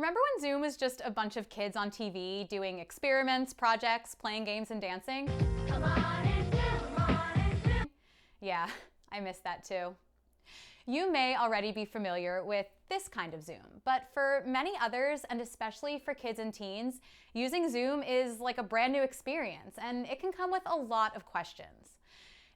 Remember when Zoom was just a bunch of kids on TV doing experiments, projects, playing games, and dancing? Come on and Zoom, come on and Zoom. Yeah, I miss that too. You may already be familiar with this kind of Zoom, but for many others, and especially for kids and teens, using Zoom is like a brand new experience, and it can come with a lot of questions.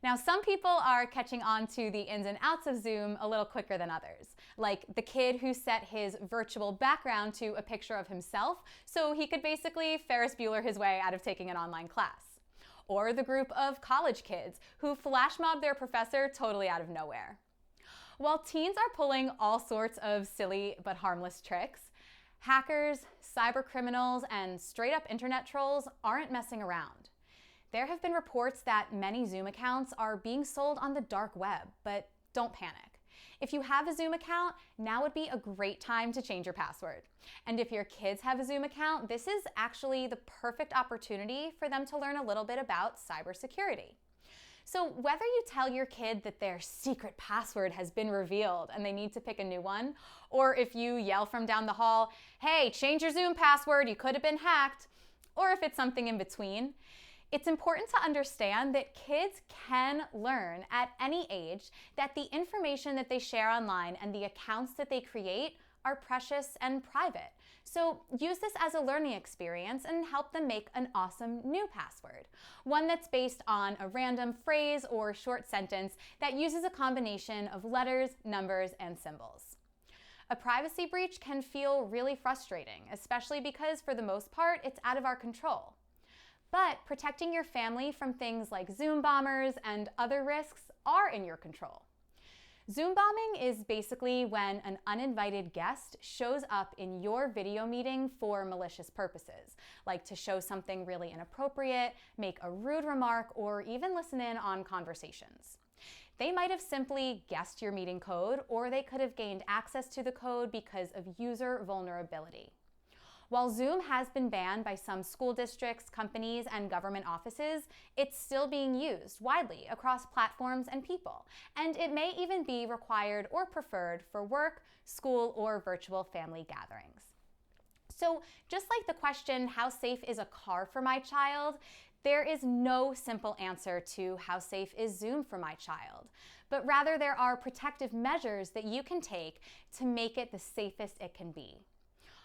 Now, some people are catching on to the ins and outs of Zoom a little quicker than others, like the kid who set his virtual background to a picture of himself so he could basically Ferris Bueller his way out of taking an online class. Or the group of college kids who flash mob their professor totally out of nowhere. While teens are pulling all sorts of silly but harmless tricks, hackers, cyber criminals, and straight-up internet trolls aren't messing around. There have been reports that many Zoom accounts are being sold on the dark web, but don't panic. If you have a Zoom account, now would be a great time to change your password. And if your kids have a Zoom account, this is actually the perfect opportunity for them to learn a little bit about cybersecurity. So whether you tell your kid that their secret password has been revealed and they need to pick a new one, or if you yell from down the hall, "Hey, change your Zoom password, you could have been hacked," or if it's something in between, it's important to understand that kids can learn at any age that the information that they share online and the accounts that they create are precious and private. So use this as a learning experience and help them make an awesome new password, one that's based on a random phrase or short sentence that uses a combination of letters, numbers, and symbols. A privacy breach can feel really frustrating, especially because for the most part, it's out of our control. But protecting your family from things like Zoom bombers and other risks are in your control. Zoom bombing is basically when an uninvited guest shows up in your video meeting for malicious purposes, like to show something really inappropriate, make a rude remark, or even listen in on conversations. They might have simply guessed your meeting code, or they could have gained access to the code because of user vulnerability. While Zoom has been banned by some school districts, companies, and government offices, it's still being used widely across platforms and people, and it may even be required or preferred for work, school, or virtual family gatherings. So just like the question, how safe is a car for my child? There is no simple answer to how safe is Zoom for my child, but rather there are protective measures that you can take to make it the safest it can be.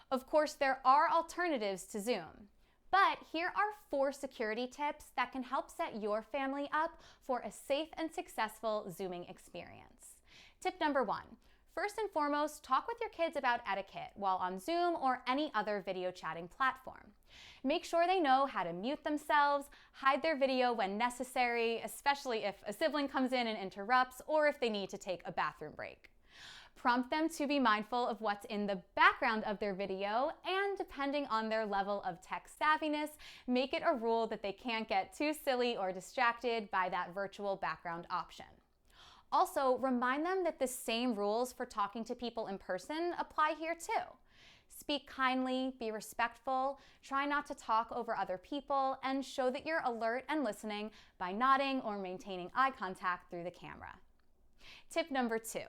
Of course, there are alternatives to Zoom, but here are 4 security tips that can help set your family up for a safe and successful Zooming experience. Tip number 1, first and foremost, talk with your kids about etiquette while on Zoom or any other video chatting platform. Make sure they know how to mute themselves, hide their video when necessary, especially if a sibling comes in and interrupts or if they need to take a bathroom break. Prompt them to be mindful of what's in the background of their video, and depending on their level of tech savviness, make it a rule that they can't get too silly or distracted by that virtual background option. Also, remind them that the same rules for talking to people in person apply here too. Speak kindly, be respectful, try not to talk over other people, and show that you're alert and listening by nodding or maintaining eye contact through the camera. Tip number 2.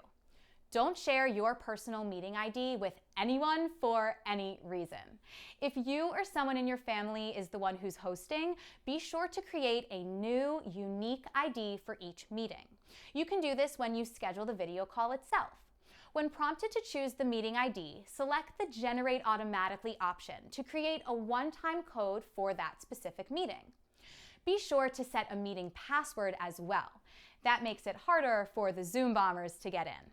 Don't share your personal meeting ID with anyone for any reason. If you or someone in your family is the one who's hosting, be sure to create a new, unique ID for each meeting. You can do this when you schedule the video call itself. When prompted to choose the meeting ID, select the Generate Automatically option to create a one-time code for that specific meeting. Be sure to set a meeting password as well. That makes it harder for the Zoom bombers to get in.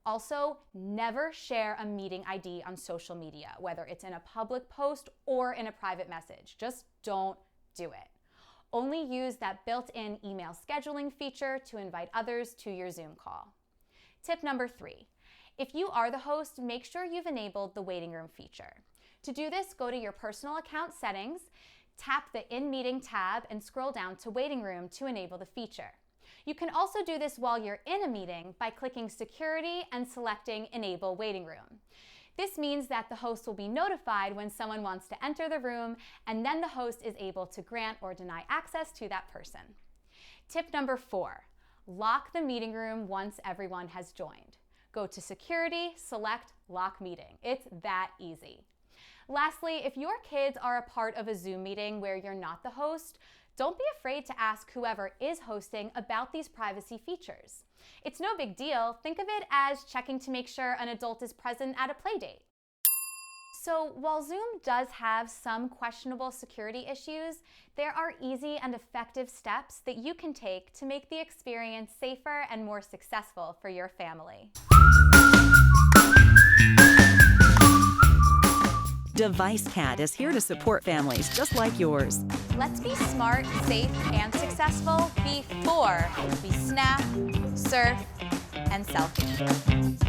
Also, never share a meeting ID on social media, whether it's in a public post or in a private message. Just don't do it. Only use that built-in email scheduling feature to invite others to your Zoom call. Tip number 3. If you are the host, make sure you've enabled the waiting room feature. To do this, go to your personal account settings, tap the In Meeting tab, and scroll down to Waiting Room to enable the feature. You can also do this while you're in a meeting by clicking Security and selecting Enable Waiting Room. This means that the host will be notified when someone wants to enter the room, and then the host is able to grant or deny access to that person. Tip number 4, lock the meeting room once everyone has joined. Go to Security, select Lock Meeting. It's that easy. Lastly, if your kids are a part of a Zoom meeting where you're not the host, don't be afraid to ask whoever is hosting about these privacy features. It's no big deal. Think of it as checking to make sure an adult is present at a play date. So while Zoom does have some questionable security issues, there are easy and effective steps that you can take to make the experience safer and more successful for your family. DeviceCat is here to support families just like yours. Let's be smart, safe, and successful before we snap, surf, and selfie.